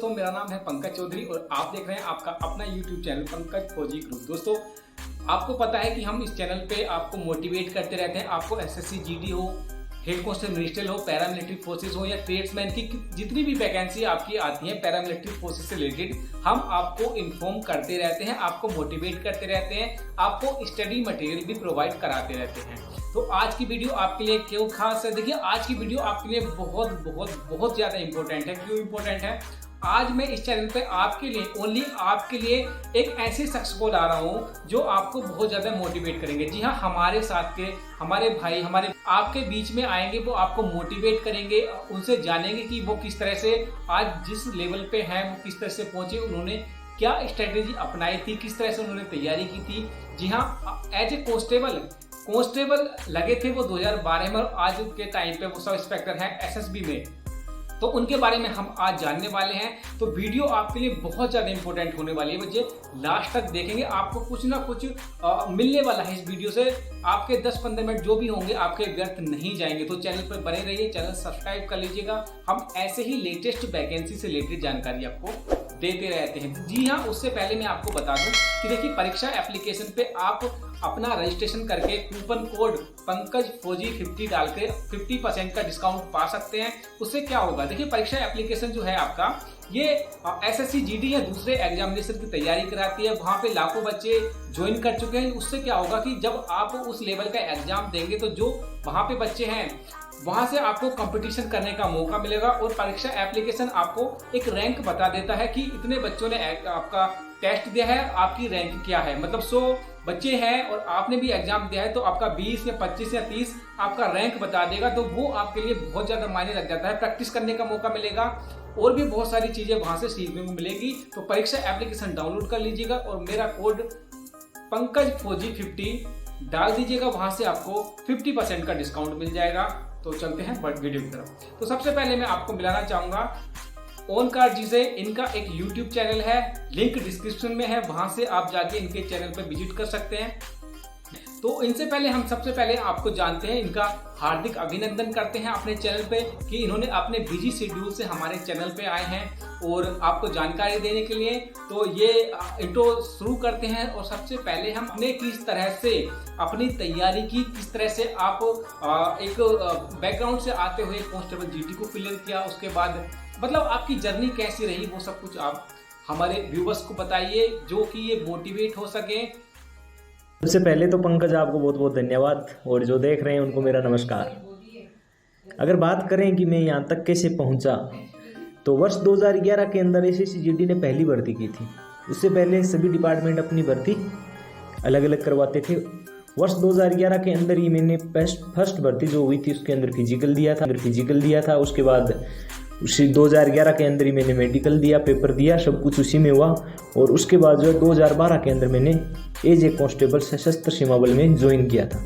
दोस्तों, मेरा नाम है पंकज चौधरी और आप देख रहे हैं आपका अपना YouTube चैनल पंकज फौजी ग्रुप। दोस्तों, आपको पता है कि हम इस चैनल पे आपको मोटिवेट करते रहते हैं। आपको एसएससी जीडी हो, हेड कांस्टेबल मिनिस्ट्रियल हो, पैरामिलिट्री फोर्सेज हो या ट्रेड्समैन की जितनी भी वैकेंसी आपकी आती है पैरामिलिट्री फोर्सेज से रिलेटेड, हम आपको इन्फॉर्म करते रहते हैं, आपको मोटिवेट करते रहते हैं, आपको स्टडी मटेरियल भी प्रोवाइड कराते रहते हैं। तो आज की वीडियो आपके लिए क्यों खास है? देखिए, आज की वीडियो आपके लिए बहुत बहुत बहुत ज़्यादा इंपॉर्टेंट है। क्यों इंपॉर्टेंट है? आज मैं इस चैनल पे आपके लिए, ओनली आपके लिए एक ऐसे शख्स को ला रहा हूँ जो आपको बहुत ज़्यादा मोटिवेट करेंगे। जी हाँ, हमारे साथ के हमारे भाई हमारे आपके बीच में आएंगे, वो आपको मोटिवेट करेंगे, उनसे जानेंगे कि वो किस तरह से आज जिस लेवल पे हैं वो किस तरह से पहुंचे, उन्होंने क्या स्ट्रेटेजी अपनाई थी, किस तरह से उन्होंने तैयारी की थी। जी हाँ, एज ए कांस्टेबल लगे थे वो 2012 में और आज के टाइम पे वो सब इंस्पेक्टर हैं एसएसबी में। तो उनके बारे में हम आज जानने वाले हैं। तो वीडियो आपके लिए बहुत ज़्यादा इंपॉर्टेंट होने वाली है। मुझे लास्ट तक देखेंगे, आपको कुछ ना कुछ मिलने वाला है इस वीडियो से। आपके 10-15 मिनट जो भी होंगे आपके व्यर्थ नहीं जाएंगे। तो चैनल पर बने रहिए, चैनल सब्सक्राइब कर लीजिएगा। हम ऐसे ही लेटेस्ट वैकेंसी से रिलेटेड जानकारी आपको देते रहते हैं। जी हाँ, उससे पहले मैं आपको बता दूं कि देखिए, परीक्षा एप्लीकेशन पे आप अपना रजिस्ट्रेशन करके कूपन कोड पंकज फौजी 50 डाल के 50% का डिस्काउंट पा सकते हैं। उससे क्या होगा? देखिए, परीक्षा एप्लीकेशन जो है आपका, ये एसएससी जीडी या दूसरे एग्जामिनेशन की तैयारी कराती है। वहाँ पे लाखों बच्चे ज्वाइन कर चुके हैं। उससे क्या होगा कि जब आप उस लेवल का एग्जाम देंगे तो जो वहाँ पे बच्चे हैं वहां से आपको कंपटीशन करने का मौका मिलेगा। और परीक्षा एप्लीकेशन आपको एक रैंक बता देता है कि इतने बच्चों ने आपका टेस्ट दिया है, आपकी रैंक क्या है। मतलब 100 बच्चे हैं और आपने भी एग्जाम दिया है तो आपका 20 या 25 या 30 आपका रैंक बता देगा। तो वो आपके लिए बहुत ज्यादा मायने रख जाता है। प्रैक्टिस करने का मौका मिलेगा और भी बहुत सारी चीजें वहां से सीखने को मिलेगी। तो परीक्षा एप्लीकेशन डाउनलोड कर लीजिएगा और मेरा कोड पंकज फौजी 50 डाल दीजिएगा। वहां से आपको 50% का डिस्काउंट मिल जाएगा। तो चलते हैं वीडियो की तरफ। तो सबसे पहले मैं आपको मिलाना चाहूंगा ओनकार जी से। इनका एक YouTube चैनल है, लिंक डिस्क्रिप्शन में है, वहां से आप जाके इनके चैनल पर विजिट कर सकते हैं। तो इनसे पहले हम सबसे पहले आपको जानते हैं, इनका हार्दिक अभिनंदन करते हैं अपने चैनल पे कि इन्होंने अपने बिजी शेड्यूल से हमारे चैनल पे आए हैं और आपको जानकारी देने के लिए। तो ये इंट्रो शुरू करते हैं और सबसे पहले हम अपने किस तरह से अपनी तैयारी की, किस तरह से आप एक बैकग्राउंड से आते हुए कांस्टेबल जीडी को क्लियर किया, उसके बाद मतलब आपकी जर्नी कैसी रही, वो सब कुछ आप हमारे व्यूवर्स को बताइए जो कि ये मोटिवेट हो सके। सबसे पहले तो पंकज आपको बहुत बहुत धन्यवाद और जो देख रहे हैं उनको मेरा नमस्कार। अगर बात करें कि मैं यहाँ तक कैसे पहुँचा, तो वर्ष 2011 के अंदर एसएससी जीडी ने पहली भर्ती की थी। उससे पहले सभी डिपार्टमेंट अपनी भर्ती अलग अलग करवाते थे। वर्ष 2011 के अंदर ही मैंने फर्स्ट भर्ती जो हुई थी उसके अंदर फिजिकल दिया था। उसके बाद उसी 2011 के अंदर ही मैंने मेडिकल दिया, पेपर दिया, सब कुछ उसी में हुआ। और उसके बाद जो है 2012 के अंदर मैंने एज ए कांस्टेबल सशस्त्र सीमा बल में ज्वाइन किया था।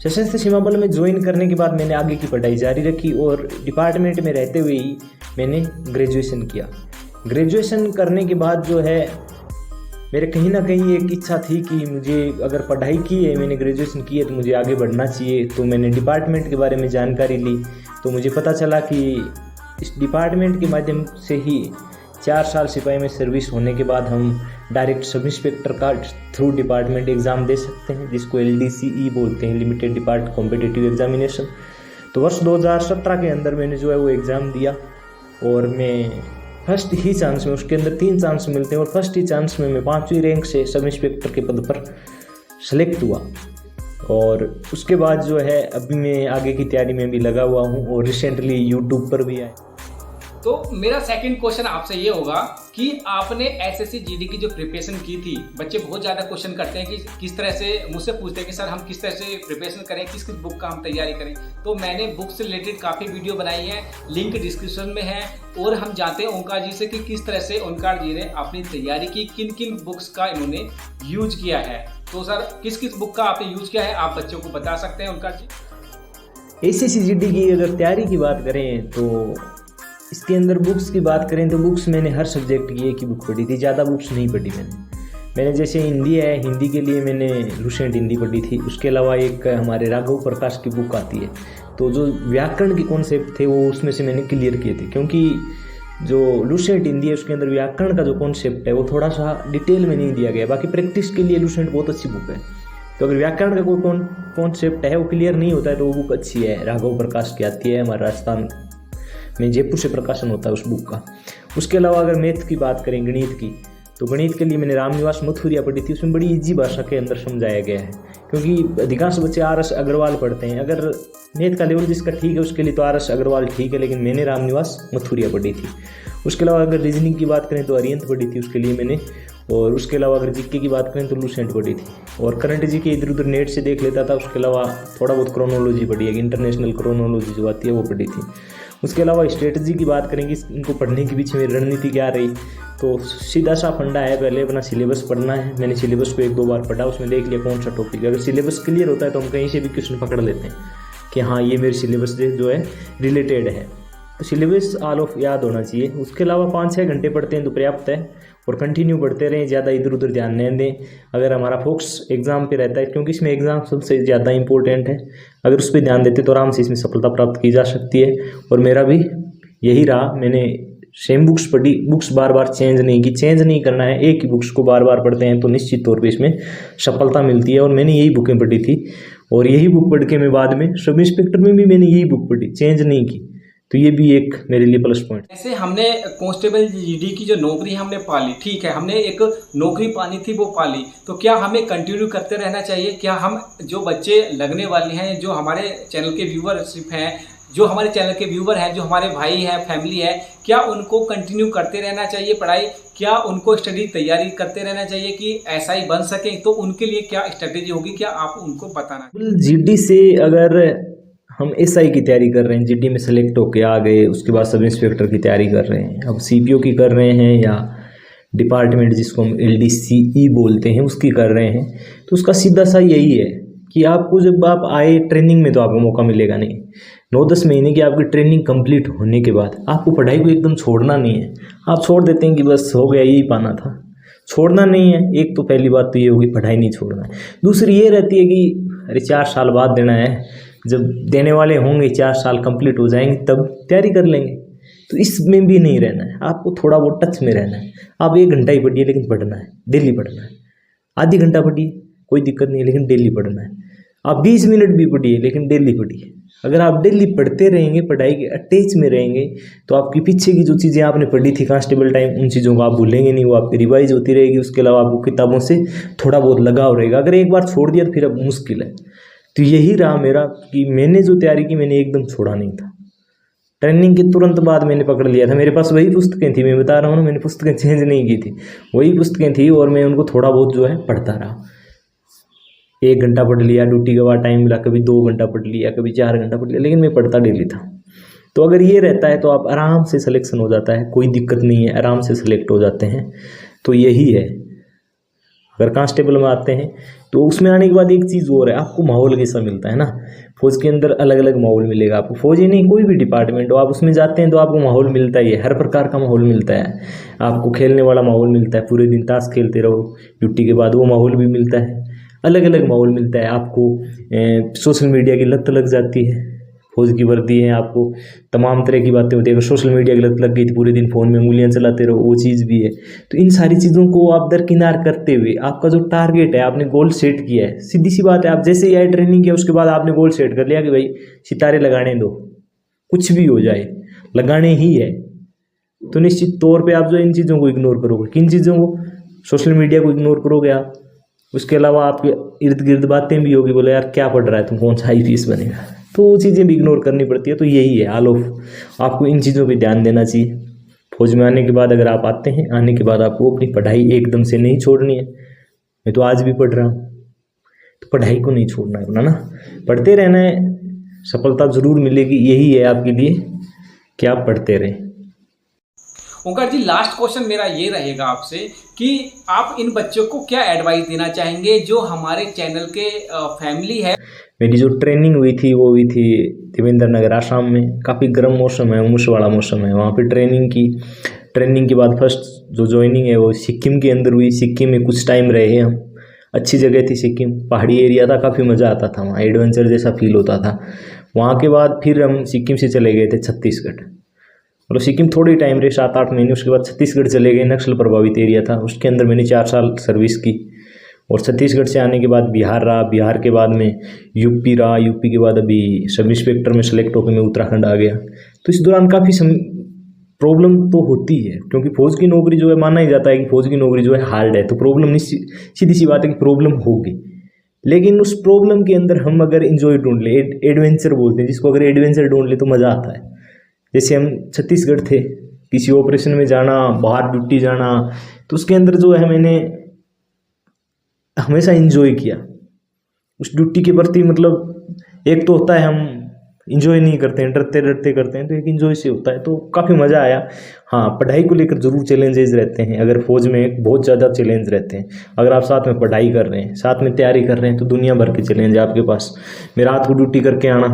सशस्त्र सीमा बल में ज्वाइन करने के बाद मैंने आगे की पढ़ाई जारी रखी और डिपार्टमेंट में रहते हुए ही मैंने ग्रेजुएशन किया। ग्रेजुएशन करने के बाद जो है मेरे कहीं ना कहीं एक इच्छा थी कि मुझे अगर पढ़ाई की है, मैंने ग्रेजुएशन की है, तो मुझे आगे बढ़ना चाहिए। तो मैंने डिपार्टमेंट के बारे में जानकारी ली तो मुझे पता चला कि इस डिपार्टमेंट के माध्यम से ही 4 साल सिपाही में सर्विस होने के बाद हम डायरेक्ट सब इंस्पेक्टर का थ्रू डिपार्टमेंट एग्ज़ाम दे सकते हैं, जिसको LDCE बोलते हैं, लिमिटेड डिपार्ट कॉम्पिटिटिव एग्जामिनेशन। तो वर्ष 2017 के अंदर मैंने जो है वो एग्ज़ाम दिया और मैं फर्स्ट ही चांस में, उसके अंदर 3 चांस मिलते हैं और फर्स्ट ही चांस में मैं 5वीं रैंक से सब इंस्पेक्टर के पद पर सेलेक्ट हुआ। और उसके बाद जो है अभी मैं आगे की तैयारी में भी लगा हुआ हूँ और रिसेंटली यूट्यूब पर भी आए। तो मेरा सेकंड क्वेश्चन आपसे ये होगा कि आपने एसएससी जीडी की जो प्रिपरेशन की थी, बच्चे बहुत ज़्यादा क्वेश्चन करते हैं कि किस तरह से, मुझसे पूछते हैं कि सर हम किस तरह से प्रिपरेशन करें, किस किस बुक का हम तैयारी करें। तो मैंने बुक से रिलेटेड काफ़ी वीडियो बनाई है, लिंक डिस्क्रिप्शन में है। और हम जानते हैं ओंकार जी से कि किस तरह से ओंकार जी ने अपनी तैयारी की, किन किन बुक्स का इन्होंने यूज किया है। तो सर किस किस बुक का आपने यूज किया है, आप बच्चों को बता सकते हैं ओंकार जी? एसएससी जीडी की अगर तैयारी की बात करें तो इसके अंदर बुक्स की बात करें तो बुक्स मैंने हर सब्जेक्ट की एक ही बुक पढ़ी थी, ज़्यादा बुक्स नहीं पढ़ी मैंने जैसे हिंदी है, हिंदी के लिए मैंने लुसेंट हिंदी पढ़ी थी। उसके अलावा एक हमारे राघव प्रकाश की बुक आती है, तो जो व्याकरण के कॉन्सेप्ट थे वो उसमें से मैंने क्लियर किए थे। क्योंकि जो लूसेंट हिंदी है उसके अंदर व्याकरण का जो कॉन्सेप्ट है वो थोड़ा सा डिटेल में नहीं दिया गया। बाकी प्रैक्टिस के लिए लूसेंट बहुत अच्छी बुक है। तो अगर व्याकरण का कोई कॉन्सेप्ट है वो क्लियर नहीं होता है तो वो बुक अच्छी है। राघव प्रकाश की आती है, हमारे राजस्थान में जयपुर से प्रकाशन होता है उस बुक का। उसके अलावा अगर मैथ की बात करें, गणित की, तो गणित के लिए मैंने रामनिवास मथुरिया पढ़ी थी। उसमें बड़ी इजी भाषा के अंदर समझाया गया है, क्योंकि अधिकांश बच्चे RS अग्रवाल पढ़ते हैं। अगर मैथ का लेवल जिसका ठीक है उसके लिए तो RS अग्रवाल ठीक है, लेकिन मैंने रामनिवास मथुरिया पढ़ी थी। उसके अलावा अगर रीजनिंग की बात करें तो अरिहंत पढ़ी थी उसके लिए मैंने। और उसके अलावा अगर जीके की बात करें तो लूसेंट पढ़ी थी। और करंट जीके इधर उधर नेट से देख लेता था। उसके अलावा थोड़ा बहुत क्रोनोलॉजी पढ़ी है, इंटरनेशनल क्रोनोलॉजी जो आती है वो पढ़ी थी। उसके अलावा स्ट्रेटजी की बात करेंगे, इनको पढ़ने के पीछे मेरी रणनीति क्या रही, तो सीधा सा फंडा है, पहले अपना सिलेबस पढ़ना है। मैंने सिलेबस को 1-2 बार पढ़ा, उसमें देख लिया कौन सा टॉपिक है। अगर सिलेबस क्लियर होता है तो हम कहीं से भी क्वेश्चन पकड़ लेते हैं कि हाँ ये मेरे सिलेबस से जो है रिलेटेड है। तो सिलेबस ऑल ऑफ याद होना चाहिए। उसके अलावा 5-6 घंटे पढ़ते हैं तो पर्याप्त है, और कंटिन्यू पढ़ते रहें, ज़्यादा इधर उधर ध्यान नहीं दें। अगर हमारा फोकस एग्ज़ाम पे रहता है, क्योंकि इसमें एग्ज़ाम सबसे ज़्यादा इंपॉर्टेंट है, अगर उस पर ध्यान देते तो आराम से इसमें सफलता प्राप्त की जा सकती है। और मेरा भी यही रहा, मैंने सेम बुक्स पढ़ी, बुक्स बार बार चेंज नहीं की। चेंज नहीं करना है, एक ही बुक्स को बार बार पढ़ते हैं तो निश्चित तौर पे इसमें सफलता मिलती है। और मैंने यही बुकें पढ़ी थी, और यही बुक पढ़ के मैं बाद में सब इंस्पेक्टर में भी मैंने यही बुक पढ़ी, चेंज नहीं की। तो ये भी एक मेरे लिए प्लस पॉइंट। ऐसे हमने कांस्टेबल जीडी की जो नौकरी हमने पाली, ठीक है, हमने एक नौकरी पानी थी वो पाली, तो क्या हमें कंटिन्यू करते रहना चाहिए? क्या हम जो बच्चे लगने वाले हैं, जो हमारे चैनल के व्यूवरशिप हैं, जो हमारे चैनल के व्यूवर हैं, जो हमारे भाई हैं, फैमिली है, क्या उनको कंटिन्यू करते रहना चाहिए पढ़ाई? क्या उनको स्टडी तैयारी करते रहना चाहिए कि SI बन सके? तो उनके लिए क्या स्ट्रेटेजी होगी, क्या आप उनको बताना? GD से अगर हम SI की तैयारी कर रहे हैं, GD में सेलेक्ट होके आ गए, उसके बाद सब इंस्पेक्टर की तैयारी कर रहे हैं, अब CPO की कर रहे हैं या डिपार्टमेंट जिसको हम LDCE बोलते हैं उसकी कर रहे हैं, तो उसका सीधा सा यही है कि आपको जब आप आए ट्रेनिंग में तो आपको मौका मिलेगा नहीं। 9-10 महीने की आपकी ट्रेनिंग कंप्लीट होने के बाद आपको पढ़ाई को एकदम छोड़ना नहीं है। आप छोड़ देते हैं कि बस हो गया यही पाना था, छोड़ना नहीं है। एक तो पहली बात तो ये होगी, पढ़ाई नहीं छोड़ना है। दूसरी ये रहती है कि अरे 4 साल बाद देना है, जब देने वाले होंगे 4 साल कंप्लीट हो जाएंगे तब तैयारी कर लेंगे। तो इसमें भी नहीं रहना है, आपको थोड़ा बहुत टच में रहना है। आप 1 घंटा ही पढ़िए लेकिन पढ़ना है, डेली पढ़ना है। आधी घंटा पढ़िए कोई दिक्कत नहीं है, लेकिन डेली पढ़ना है। आप 20 मिनट भी पढ़िए लेकिन डेली पढ़िए। अगर आप डेली पढ़ते रहेंगे, पढ़ाई के अटैच में रहेंगे, तो आपकी पीछे की जो चीज़ें आपने पढ़ी थी कांस्टेबल टाइम, उन चीज़ों को आप भूलेंगे नहीं, वो आपकी रिवाइज होती रहेगी। उसके अलावा आपको किताबों से थोड़ा बहुत लगाव रहेगा। अगर एक बार छोड़ दिया तो फिर अब मुश्किल है। तो यही रहा मेरा कि मैंने जो तैयारी की मैंने एकदम छोड़ा नहीं था। ट्रेनिंग के तुरंत बाद मैंने पकड़ लिया था। मेरे पास वही पुस्तकें थी, मैं बता रहा हूँ ना, मैंने पुस्तकें चेंज नहीं की थी, वही पुस्तकें थी, और मैं उनको थोड़ा बहुत जो है पढ़ता रहा। 1 घंटा पढ़ लिया, ड्यूटी के बाद टाइम मिला, कभी 2 घंटा पढ़ लिया, कभी 4 घंटा पढ़ लिया, लेकिन मैं पढ़ता डेली था। तो अगर ये रहता है तो आप आराम से सिलेक्शन हो जाता है, कोई दिक्कत नहीं है, आराम से सिलेक्ट हो जाते हैं। तो यही है। अगर कांस्टेबल में आते हैं तो उसमें आने के बाद एक चीज़ और है, आपको माहौल कैसा मिलता है ना। फौज के अंदर अलग अलग माहौल मिलेगा आपको, फौज ही नहीं कोई भी डिपार्टमेंट हो, आप उसमें जाते हैं तो आपको माहौल मिलता ही है, हर प्रकार का माहौल मिलता है। आपको खेलने वाला माहौल मिलता है, पूरे दिन ताश खेलते रहो, ड्यूटी के बाद वो माहौल भी मिलता है, अलग अलग माहौल मिलता है। आपको सोशल मीडिया की लत लग जाती है, फौज की वर्दी है, आपको तमाम तरह की बातें होती है। अगर सोशल मीडिया की लत लग गई तो पूरे दिन फ़ोन में उंगलियां चलाते रहो, वो चीज़ भी है। तो इन सारी चीज़ों को आप दरकिनार करते हुए आपका जो टारगेट है, आपने गोल सेट किया है, सीधी सी बात है, आप जैसे ही आई ट्रेनिंग किया उसके बाद आपने गोल सेट कर लिया कि भाई सितारे लगाने दो, कुछ भी हो जाए लगाने ही है, तो निश्चित तौर पर आप जो इन चीज़ों को इग्नोर करोगे, किन चीज़ों को, सोशल मीडिया को इग्नोर करोगे आप। उसके अलावा आपके इर्द गिर्द बातें भी होगी, बोले यार क्या पढ़ रहा है तुम, कौन सा IPS बनेगा, तो वो चीज़ें भी इग्नोर करनी पड़ती है। तो यही है ऑल ऑफ, आपको इन चीज़ों पे ध्यान देना चाहिए। फौज में आने के बाद अगर आप आते हैं, आने के बाद आपको अपनी पढ़ाई एकदम से नहीं छोड़नी है। मैं तो आज भी पढ़ रहा हूँ, तो पढ़ाई को नहीं छोड़ना है ना, पढ़ते रहना है, सफलता ज़रूर मिलेगी। यही है आपके लिए कि आप पढ़ते रहें। ओंकार जी, लास्ट क्वेश्चन मेरा ये रहेगा आपसे कि आप इन बच्चों को क्या एडवाइस देना चाहेंगे जो हमारे चैनल के फैमिली है। मेरी जो ट्रेनिंग हुई थी वो हुई थी देवेंद्र नगर आसाम में, काफ़ी गर्म मौसम है, उमस वाला मौसम है, वहाँ पे ट्रेनिंग की। ट्रेनिंग के बाद फर्स्ट जो ज्वाइनिंग है वो सिक्किम के अंदर हुई। सिक्किम में कुछ टाइम रहे हम, अच्छी जगह थी सिक्किम, पहाड़ी एरिया था, काफ़ी मज़ा आता था वहाँ, एडवेंचर जैसा फील होता था। वहाँ के बाद फिर हम सिक्किम से चले गए थे छत्तीसगढ़। मतलब सिक्किम थोड़ी टाइम रहे, 7-8 महीने। उसके बाद छत्तीसगढ़ चले गए, नक्सल प्रभावित एरिया था, उसके अंदर मैंने 4 साल सर्विस की। और छत्तीसगढ़ से आने के बाद बिहार रहा, बिहार के बाद में यूपी रहा, यूपी के बाद अभी सब इंस्पेक्टर में सेलेक्ट होकर मैं उत्तराखंड आ गया। तो इस दौरान काफ़ी प्रॉब्लम तो होती है, क्योंकि फौज की नौकरी जो है, माना ही जाता है कि फौज की नौकरी जो है हार्ड है, तो प्रॉब्लम नहीं, सीधी सी बात है कि प्रॉब्लम होगी। लेकिन उस प्रॉब्लम के अंदर हम अगर इन्जॉय ढूंढ ले, एडवेंचर बोलते हैं जिसको, अगर एडवेंचर ढूंढ ले तो मज़ा आता है। जैसे हम छत्तीसगढ़ थे, किसी ऑपरेशन में जाना, बाहर ड्यूटी जाना, तो उसके अंदर जो है मैंने हमेशा इन्जॉय किया उस ड्यूटी के प्रति। मतलब एक तो होता है हम इन्जॉय नहीं करते हैं, डरते डरते करते हैं, तो एक इन्जॉय से होता है, तो काफ़ी मज़ा आया। हाँ, पढ़ाई को लेकर ज़रूर चैलेंजेस रहते हैं, अगर फौज में बहुत ज़्यादा चैलेंज रहते हैं। अगर आप साथ में पढ़ाई कर रहे हैं, साथ में तैयारी कर रहे हैं, तो दुनिया भर के चैलेंज है आपके पास। मैं रात को ड्यूटी करके आना,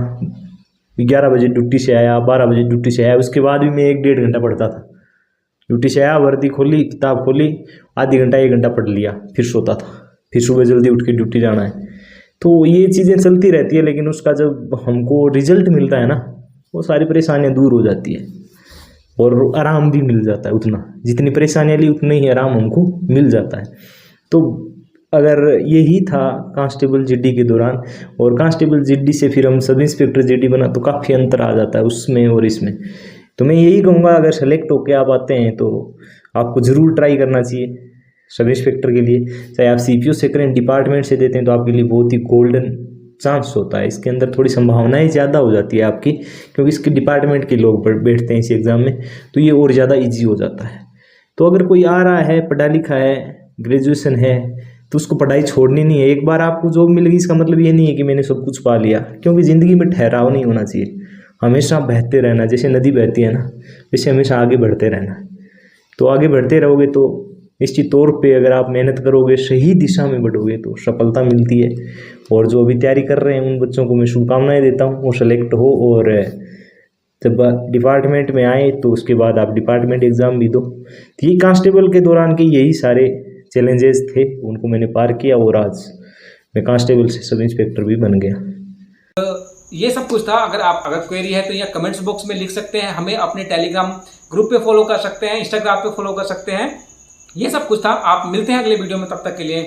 11 बजे ड्यूटी से आया, 12 बजे ड्यूटी से आया, उसके बाद भी मैं 1-1.5 घंटा पढ़ता था। ड्यूटी से आया, वर्दी खोली, किताब खोली, आधी घंटा 1 घंटा पढ़ लिया, फिर सोता था, फिर सुबह जल्दी उठ के ड्यूटी जाना है। तो ये चीज़ें चलती रहती है, लेकिन उसका जब हमको रिजल्ट मिलता है ना, वो सारी परेशानियाँ दूर हो जाती है और आराम भी मिल जाता है। उतना जितनी परेशानियाँ ली उतना ही आराम हमको मिल जाता है। तो अगर यही था कांस्टेबल जीडी के दौरान, और कांस्टेबल जीडी से फिर हम सब इंस्पेक्टर जीडी बना, तो काफ़ी अंतर आ जाता है उसमें और इसमें। तो मैं यही कहूँगा, अगर सेलेक्ट होके आप आते हैं तो आपको ज़रूर ट्राई करना चाहिए सब इंस्पेक्टर के लिए। चाहे आप सीपीओ से करें, डिपार्टमेंट से देते हैं, तो आपके लिए बहुत ही गोल्डन चांस होता है। इसके अंदर थोड़ी संभावनाएं ज़्यादा हो जाती है आपकी, क्योंकि इसके डिपार्टमेंट के लोग बैठते हैं इस एग्ज़ाम में, तो ये और ज़्यादा ईजी हो जाता है। तो अगर कोई आ रहा है, पढ़ा लिखा है, ग्रेजुएशन है, तो उसको पढ़ाई छोड़नी नहीं है। एक बार आपको जॉब मिल गई, इसका मतलब ये नहीं है कि मैंने सब कुछ पा लिया, क्योंकि ज़िंदगी में ठहराव नहीं होना चाहिए। हमेशा बहते रहना, जैसे नदी बहती है ना, वैसे हमेशा आगे बढ़ते रहना। तो आगे बढ़ते रहोगे तो निश्चित तौर पे अगर आप मेहनत करोगे, सही दिशा में बढ़ोगे, तो सफलता मिलती है। और जो अभी तैयारी कर रहे हैं उन बच्चों को मैं शुभकामनाएं देता हूँ, वो सेलेक्ट हो, और जब डिपार्टमेंट में आए तो उसके बाद आप डिपार्टमेंट एग्ज़ाम भी दो। तो ये कांस्टेबल के दौरान के यही सारे चैलेंजेस थे, उनको मैंने पार किया, और आज मैं कांस्टेबल से सब इंस्पेक्टर भी बन गया। ये सब कुछ था। अगर क्वेरी है तो यहाँ कमेंट्स बॉक्स में लिख सकते हैं, हमें अपने टेलीग्राम ग्रुप पे फॉलो कर सकते हैं, इंस्टाग्राम पे फॉलो कर सकते हैं। ये सब कुछ था। आप मिलते हैं अगले वीडियो में, तब तक के लिए